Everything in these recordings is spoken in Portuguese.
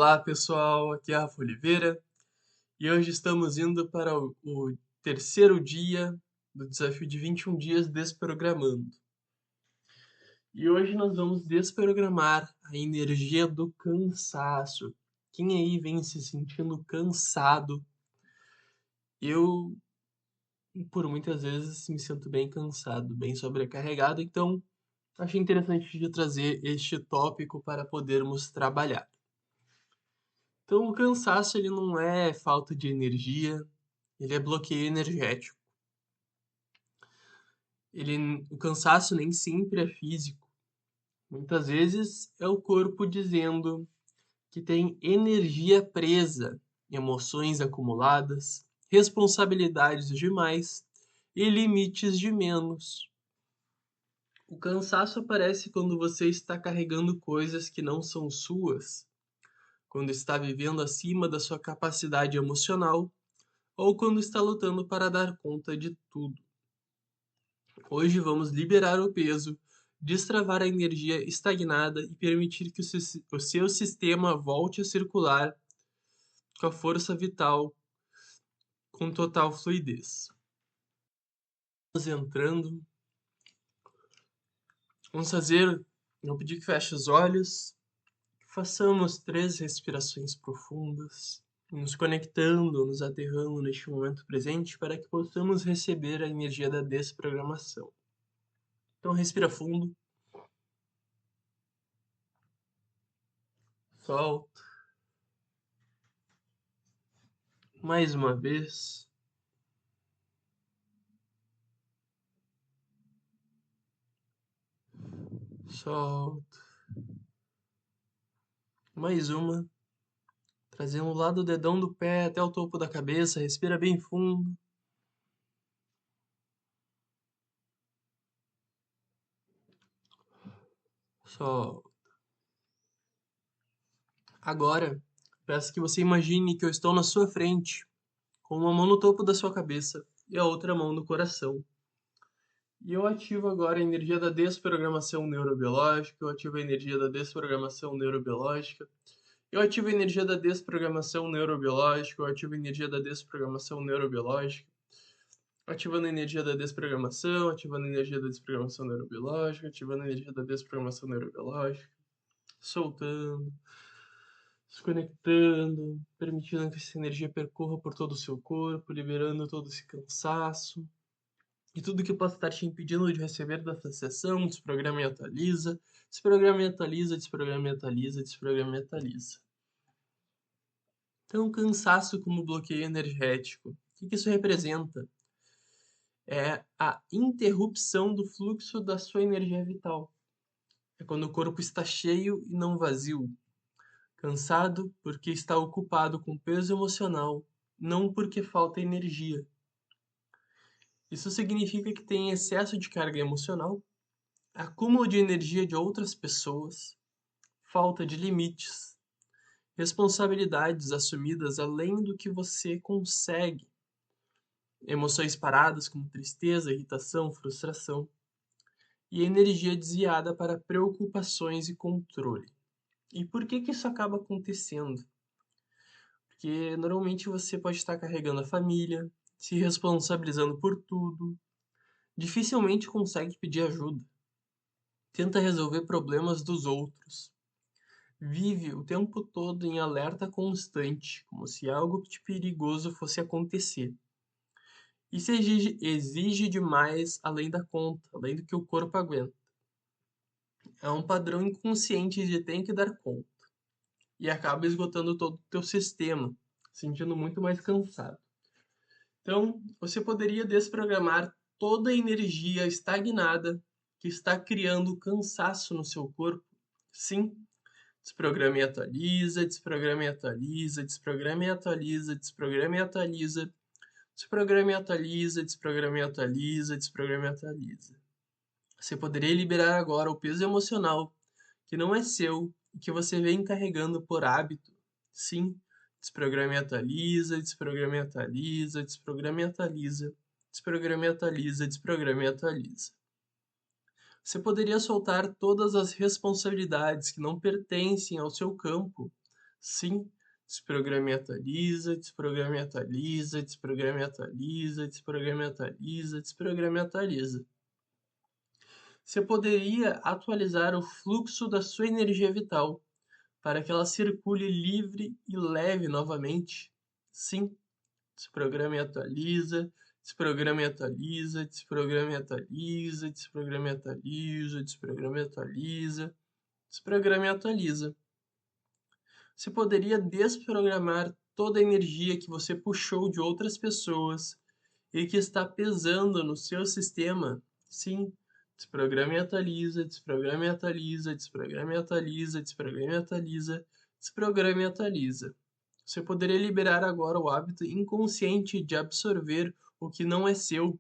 Olá pessoal, aqui é a Rafa Oliveira e hoje estamos indo para o terceiro dia do desafio de 21 dias desprogramando. E hoje nós vamos desprogramar a energia do cansaço. Quem aí vem se sentindo cansado? Eu, por muitas vezes, me sinto bem cansado, bem sobrecarregado, então achei interessante de trazer este tópico para podermos trabalhar. Então, o cansaço ele não é falta de energia, ele é bloqueio energético. O cansaço nem sempre é físico. Muitas vezes é o corpo dizendo que tem energia presa, emoções acumuladas, responsabilidades demais e limites de menos. O cansaço aparece quando você está carregando coisas que não são suas, quando está vivendo acima da sua capacidade emocional ou quando está lutando para dar conta de tudo. Hoje vamos liberar o peso, destravar a energia estagnada e permitir que o seu sistema volte a circular com a força vital, com total fluidez. Vamos entrando. Vou pedir que feche os olhos, façamos 3 respirações profundas, nos conectando, nos aterrando neste momento presente para que possamos receber a energia da desprogramação. Então respira fundo. Solta. Mais uma vez. Solta. Mais uma. Trazendo o lado do dedão do pé até o topo da cabeça. Respira bem fundo. Solta. Agora, peço que você imagine que eu estou na sua frente, com uma mão no topo da sua cabeça e a outra mão no coração. E eu ativo agora a energia da desprogramação neurobiológica, eu ativo a energia da desprogramação neurobiológica, eu ativo a energia da desprogramação neurobiológica, eu ativo a energia da desprogramação neurobiológica, ativando a energia da desprogramação, ativando a energia da desprogramação neurobiológica, ativando a energia da desprogramação neurobiológica, soltando, desconectando, permitindo que essa energia percorra por todo o seu corpo, liberando todo esse cansaço. E tudo que possa estar te impedindo de receber dessa sessão, desprograma e atualiza, desprograma e atualiza, desprograma e atualiza, desprograma e atualiza. Então, cansaço como bloqueio energético. O que isso representa? É a interrupção do fluxo da sua energia vital. É quando o corpo está cheio e não vazio. Cansado porque está ocupado com peso emocional, não porque falta energia. Isso significa que tem excesso de carga emocional, acúmulo de energia de outras pessoas, falta de limites, responsabilidades assumidas além do que você consegue, emoções paradas como tristeza, irritação, frustração, e energia desviada para preocupações e controle. E por que isso acaba acontecendo? Porque normalmente você pode estar carregando a família, se responsabilizando por tudo, dificilmente consegue pedir ajuda, tenta resolver problemas dos outros, vive o tempo todo em alerta constante, como se algo de perigoso fosse acontecer. Isso exige demais além da conta, além do que o corpo aguenta. É um padrão inconsciente de tem que dar conta. E acaba esgotando todo o teu sistema, sentindo muito mais cansado. Então, você poderia desprogramar toda a energia estagnada que está criando cansaço no seu corpo? Sim. Desprograma e atualiza, desprograma e atualiza, desprograma e atualiza, desprograma e atualiza, desprograma e atualiza, desprograma e atualiza, desprograma e atualiza. Você poderia liberar agora o peso emocional que não é seu e que você vem carregando por hábito. Sim, desprograma e atualiza, desprograma e atualiza, desprograma e atualiza, desprograma e atualiza, desprograma e atualiza. Você poderia soltar todas as responsabilidades que não pertencem ao seu campo, Sim, desprograma e atualiza, desprograma e atualiza, desprograma e atualiza, desprograma e atualiza, desprograma e atualiza. Você poderia atualizar o fluxo da sua energia vital para que ela circule livre e leve novamente. Sim, desprograma e atualiza, desprograma e atualiza, desprograma e atualiza, desprograma e atualiza, desprograma e atualiza, desprograma e atualiza. Você poderia desprogramar toda a energia que você puxou de outras pessoas e que está pesando no seu sistema. Sim, desprograma e atualiza, desprograma e atualiza, desprograma e atualiza, desprograma e atualiza, desprograma e atualiza. Você poderia liberar agora o hábito inconsciente de absorver o que não é seu.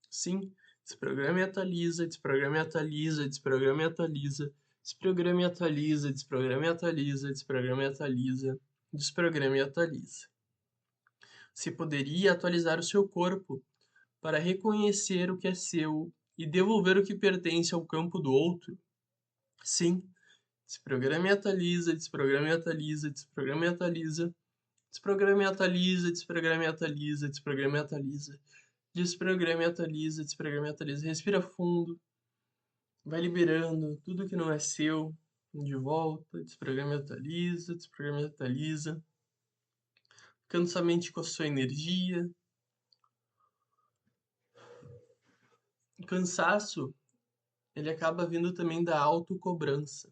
Sim, desprograma e atualiza, desprograma e atualiza, desprograma e atualiza, desprograma e atualiza, desprograma e atualiza, desprograma e atualiza, desprograma e atualiza. Você poderia atualizar o seu corpo para reconhecer o que é seu e devolver o que pertence ao campo do outro. Sim, desprograma e atualiza, desprograma e atualiza, desprograma e atualiza, desprograma e atualiza, desprograma e atualiza, desprograma e atualiza, desprograma e atualiza, desprograma e atualiza. Respira fundo, vai liberando tudo que não é seu, de volta, desprograma e atualiza, desprograma e atualiza, ficando somente com a sua energia. O cansaço, ele acaba vindo também da autocobrança.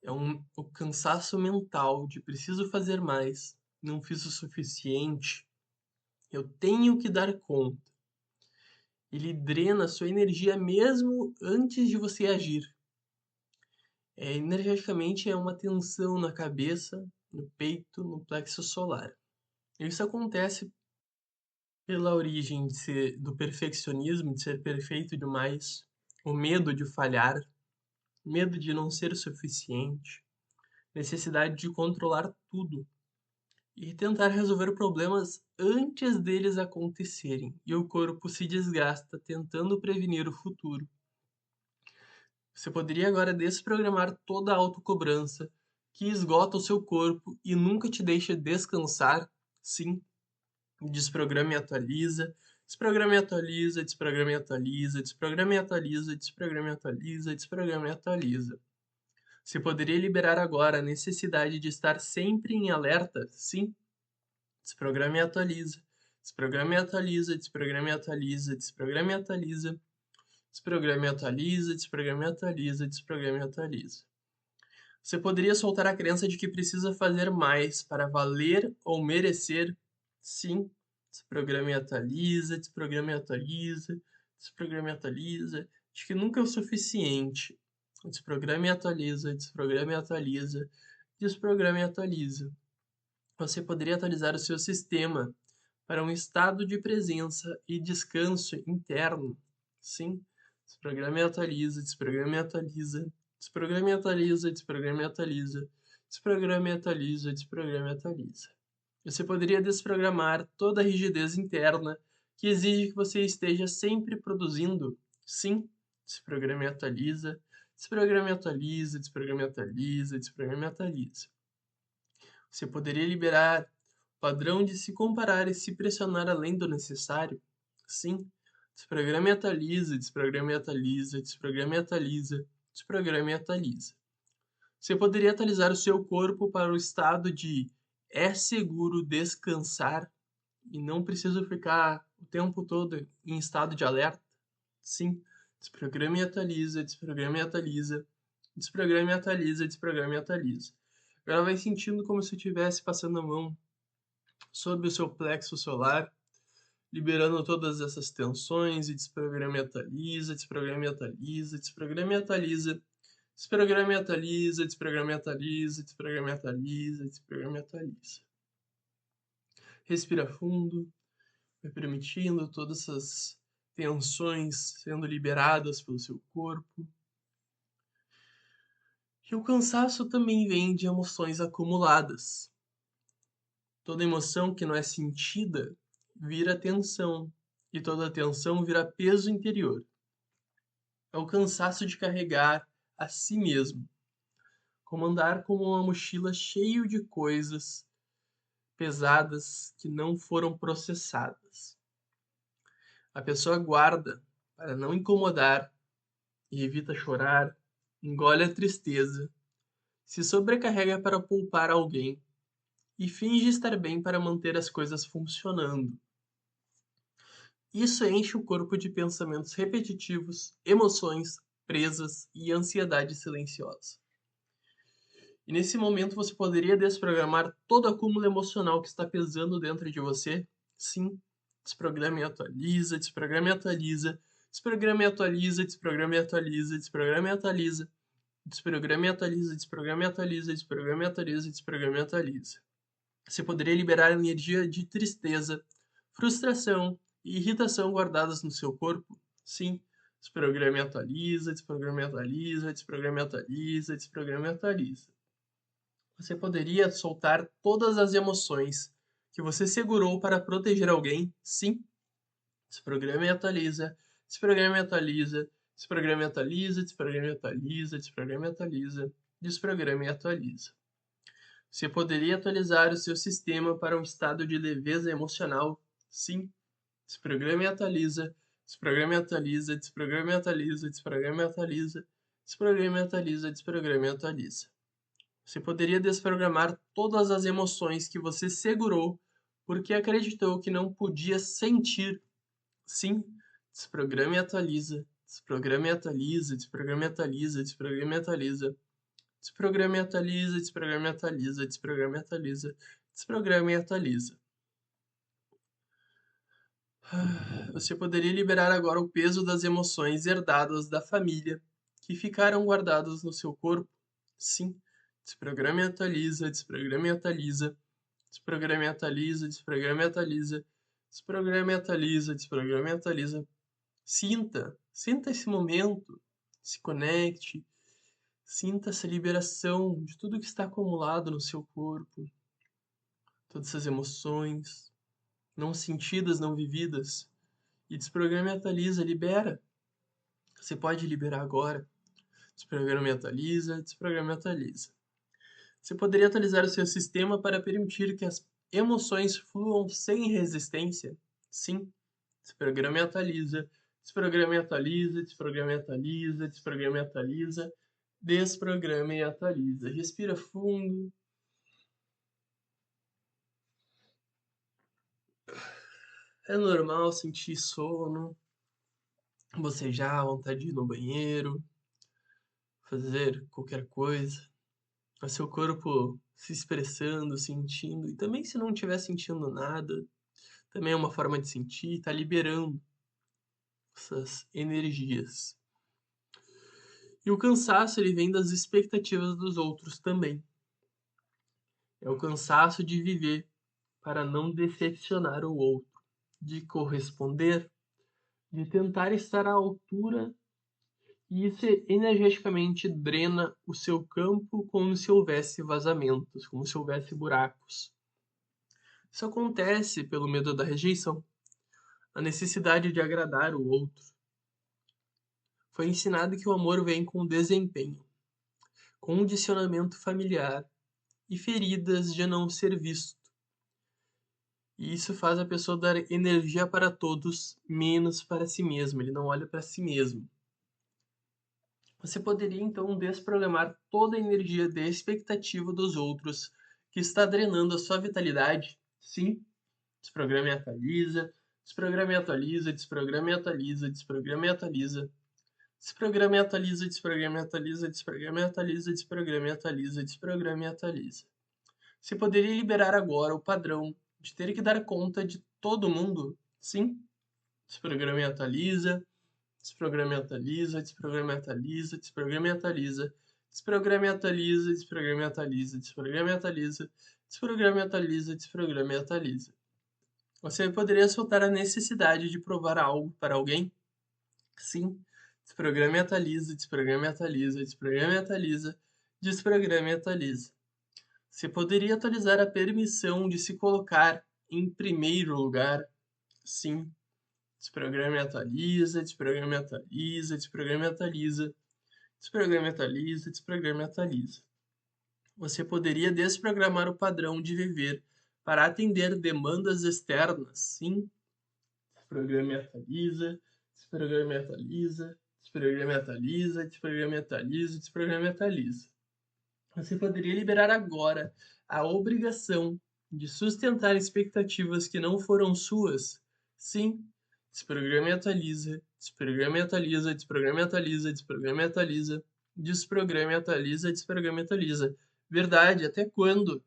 É o cansaço mental de preciso fazer mais, não fiz o suficiente, eu tenho que dar conta. Ele drena a sua energia mesmo antes de você agir. Energeticamente é uma tensão na cabeça, no peito, no plexo solar. Isso acontece pela origem do perfeccionismo, de ser perfeito demais, o medo de falhar, medo de não ser suficiente, necessidade de controlar tudo e tentar resolver problemas antes deles acontecerem, e o corpo se desgasta tentando prevenir o futuro. Você poderia agora desprogramar toda a autocobrança que esgota o seu corpo e nunca te deixa descansar. Sim, desprograma e atualiza, desprograma e atualiza, desprograma e atualiza, desprograma e atualiza, desprograma e atualiza, desprograma e atualiza. Você poderia liberar agora a necessidade de estar sempre em alerta. Sim, desprograma e atualiza, desprograma e atualiza, desprograma e atualiza, desprograma e atualiza, desprograma e atualiza, desprograma e atualiza, desprograma e atualiza. Você poderia soltar a crença de que precisa fazer mais para valer ou merecer? Sim, desprograma e atualiza, desprograma e atualiza, desprograma e atualiza, de que nunca é o suficiente. Desprograma e atualiza, desprograma e atualiza, desprograma e atualiza. Você poderia atualizar o seu sistema para um estado de presença e descanso interno. Sim, desprograma e atualiza, desprograma e atualiza, desprograma e atualiza, desprograma e atualiza, desprograma e atualiza, desprograma e atualiza. Você poderia desprogramar toda a rigidez interna que exige que você esteja sempre produzindo. Sim, desprograma e atualiza, desprograma e atualiza, desprograma e atualiza, desprograma e atualiza. Você poderia liberar o padrão de se comparar e se pressionar além do necessário? Sim, desprograma e atualiza, desprograma e atualiza, desprograma e atualiza, desprograma e atualiza. Você poderia atualizar o seu corpo para o estado de é seguro descansar e não preciso ficar o tempo todo em estado de alerta? Sim, desprograma e atualiza, desprograma e atualiza, desprograma e atualiza, desprograma e atualiza. Agora vai sentindo como se eu estivesse passando a mão sobre o seu plexo solar, liberando todas essas tensões e desprograma e atualiza, desprograma e atualiza, desprograma e atualiza, desprograma e atualiza, desprograma e atualiza, desprograma e atualiza, desprograma e atualiza. Respira fundo, vai permitindo todas essas tensões sendo liberadas pelo seu corpo. E o cansaço também vem de emoções acumuladas. Toda emoção que não é sentida vira tensão, e toda tensão vira peso interior. É o cansaço de carregar a si mesmo. como andar com uma mochila cheia de coisas pesadas que não foram processadas. A pessoa guarda para não incomodar e evita chorar, engole a tristeza, se sobrecarrega para poupar alguém e finge estar bem para manter as coisas funcionando. Isso enche o corpo de pensamentos repetitivos, emoções presas e ansiedade silenciosa. E nesse momento você poderia desprogramar todo o acúmulo emocional que está pesando dentro de você? Sim. Desprograma e atualiza, desprograma e atualiza, desprograma e atualiza, desprograma e atualiza, desprograma e atualiza, desprograma e atualiza, desprograma e atualiza, desprograma e atualiza, desprograma e atualiza. Você poderia liberar energia de tristeza, frustração e irritação guardadas no seu corpo? Sim. Desprograma e atualiza, desprograma e atualiza, desprograma e atualiza, desprograma e atualiza. Você poderia soltar todas as emoções que você segurou para proteger alguém? Sim. Desprograma e atualiza, desprograma e atualiza, desprograma e atualiza, desprograma e atualiza, desprograma e atualiza, desprograma e atualiza. Você poderia atualizar o seu sistema para um estado de leveza emocional? Sim. Desprograma e atualiza, desprograma e atualiza, desprograma e atualiza, desprograma e atualiza, desprograma e atualiza, desprograma e atualiza. Você poderia desprogramar todas as emoções que você segurou porque acreditou que não podia sentir. Sim. Desprograma e atualiza, desprograma e atualiza, desprograma e atualiza, desprograma e atualiza. Desprograma e atualiza, desprograma e atualiza, desprograma e atualiza, desprograma e atualiza. Você poderia liberar agora o peso das emoções herdadas da família que ficaram guardadas no seu corpo? Sim. Desprograma e atualiza, desprograma e atualiza, desprograma e atualiza, desprograma e atualiza, desprograma e atualiza, desprograma e atualiza. Sinta esse momento, se conecte, sinta essa liberação de tudo que está acumulado no seu corpo, todas essas emoções não sentidas, não vividas. E desprograma e atualiza, libera. Você pode liberar agora. Desprograma e atualiza, desprograma e atualiza. Você poderia atualizar o seu sistema para permitir que as emoções fluam sem resistência? Sim. Desprograma e atualiza, desprograma e atualiza, desprograma e atualiza, desprograma e atualiza, desprograma e atualiza. Respira fundo. É normal sentir sono, bocejar, vontade de ir no banheiro, fazer qualquer coisa. O seu corpo se expressando, sentindo. E também se não estiver sentindo nada, também é uma forma de sentir, está liberando essas energias. E o cansaço ele vem das expectativas dos outros também. É o cansaço de viver para não decepcionar o outro, de corresponder, de tentar estar à altura, e isso energeticamente drena o seu campo como se houvesse vazamentos, como se houvesse buracos. Isso acontece pelo medo da rejeição, a necessidade de agradar o outro. Foi ensinado que o amor vem com desempenho, condicionamento familiar e feridas de não ser visto. E isso faz a pessoa dar energia para todos, menos para si mesmo. Ele não olha para si mesmo. Você poderia então desprogramar toda a energia de expectativa dos outros que está drenando a sua vitalidade? Sim. Desprograma e atualiza, desprograma e atualiza, desprograma e atualiza, desprograma e atualiza. Desprograma e atualiza, desprograma e atualiza, desprograma e atualiza, desprograma e atualiza, desprograma e atualiza. Você poderia liberar agora o padrão de ter que dar conta de todo mundo? Sim. Desprograma e atualiza, desprograma e atualiza, desprograma e atualiza, desprograma e atualiza, desprograma e atualiza, desprograma e atualiza, desprograma e atualiza, desprograma e atualiza, desprograma e atualiza. Você poderia soltar a necessidade de provar algo para alguém? Sim. Desprograma e atualiza, desprograma e atualiza, desprograma e atualiza, desprograma e atualiza. Você poderia atualizar a permissão de se colocar em primeiro lugar? Sim. Desprograma e atualiza, desprograma e atualiza, desprograma e atualiza, desprograma e atualiza, desprograma e atualiza. você poderia desprogramar o padrão de viver para atender demandas externas. Sim, desprograma e atualiza, desprograma e atualiza, desprograma e atualiza, desprograma e atualiza, desprograma e atualiza. Você poderia liberar agora a obrigação de sustentar expectativas que não foram suas. Sim, desprograma e atualiza, desprograma e atualiza, desprograma e atualiza, desprograma e atualiza, desprograma e atualiza, desprograma e atualiza. Verdade, até quando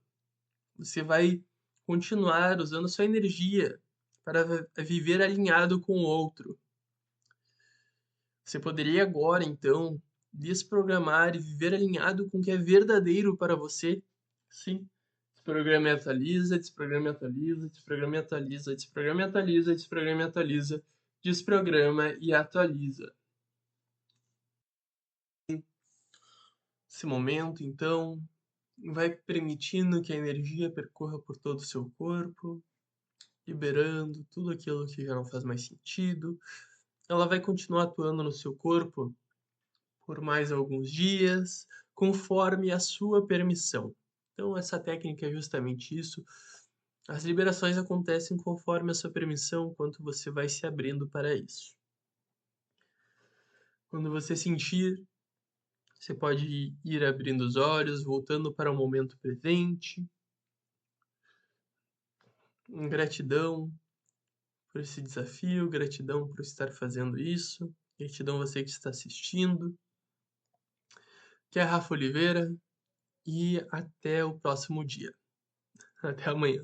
você vai continuar usando sua energia para viver alinhado com o outro? Você poderia agora, então, desprogramar e viver alinhado com o que é verdadeiro para você? Sim. Desprograma e atualiza, desprograma e atualiza, desprograma e atualiza, desprograma e atualiza, desprograma e atualiza, desprograma e atualiza. Esse momento, então, vai permitindo que a energia percorra por todo o seu corpo, liberando tudo aquilo que já não faz mais sentido. Ela vai continuar atuando no seu corpo por mais alguns dias, conforme a sua permissão. Então, essa técnica é justamente isso. As liberações acontecem conforme a sua permissão, quanto você vai se abrindo para isso. Quando você sentir, você pode ir abrindo os olhos, voltando para o momento presente. Gratidão por esse desafio, gratidão por estar fazendo isso, gratidão você que está assistindo. Que é Rafa Oliveira e até o próximo dia. Até amanhã.